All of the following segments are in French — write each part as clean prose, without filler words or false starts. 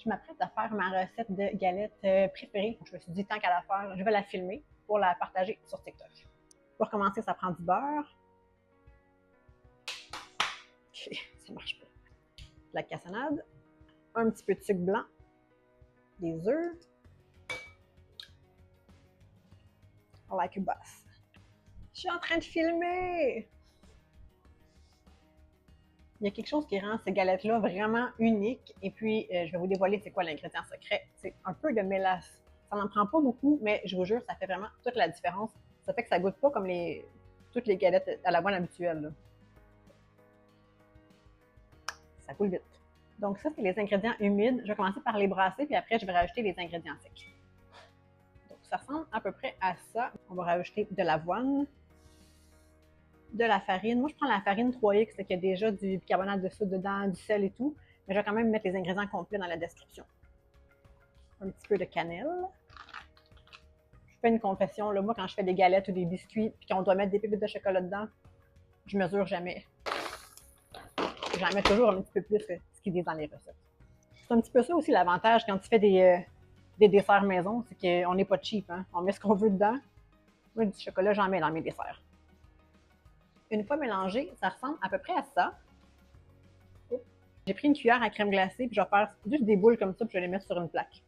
je m'apprête à faire ma recette de galettes préférée. Je me suis dit, tant qu'à la faire, je vais la filmer pour la partager sur TikTok. Pour commencer, ça prend du beurre. Ok, ça marche pas. De la cassonade, un petit peu de sucre blanc, des œufs, la cubase. Je suis en train de filmer! Il y a quelque chose qui rend ces galettes-là vraiment uniques. Et puis, je vais vous dévoiler c'est quoi l'ingrédient secret. C'est un peu de mélasse. Ça n'en prend pas beaucoup, mais je vous jure, ça fait vraiment toute la différence. Ça fait que ça goûte pas comme toutes les galettes à l'avoine habituelles. Là. Ça coule vite. Donc ça, c'est les ingrédients humides. Je vais commencer par les brasser, puis après, je vais rajouter les ingrédients secs. Donc ça ressemble à peu près à ça. On va rajouter de l'avoine, de la farine. Moi, je prends la farine 3X, qui a déjà du bicarbonate de soude dedans, du sel et tout. Mais je vais quand même mettre les ingrédients complets dans la description. Un petit peu de cannelle. Je fais une confession, là, moi, quand je fais des galettes ou des biscuits, puis qu'on doit mettre des pépites de chocolat dedans, je mesure jamais. J'en mets toujours un petit peu plus que ce qu'ils disent dans les recettes. C'est un petit peu ça aussi l'avantage quand tu fais des desserts maison, c'est qu'on n'est pas cheap. Hein? On met ce qu'on veut dedans. Moi, du chocolat, j'en mets dans mes desserts. Une fois mélangé, ça ressemble à peu près à ça. J'ai pris une cuillère à crème glacée, puis je vais faire juste des boules comme ça, puis je vais les mettre sur une plaque.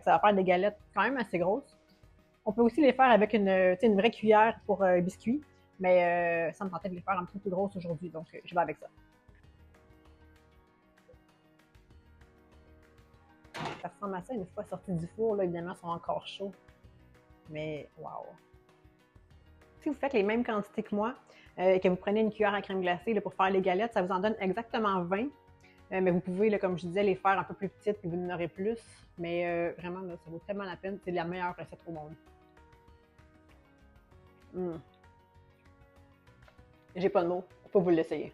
Ça va faire des galettes quand même assez grosses. On peut aussi les faire avec une vraie cuillère pour biscuits, mais ça me tentait de les faire un petit peu plus grosses aujourd'hui, donc je vais avec ça. Ça ressemble à ça une fois sorti du four, là, évidemment, ils sont encore chauds. Mais waouh! Si vous faites les mêmes quantités que moi, et que vous prenez une cuillère à crème glacée là, pour faire les galettes, ça vous en donne exactement 20. Mais vous pouvez, là, comme je disais, les faire un peu plus petites puis vous en aurez plus. Mais vraiment, là, ça vaut tellement la peine. C'est la meilleure recette au monde. J'ai pas de mots. Faut vous l'essayer.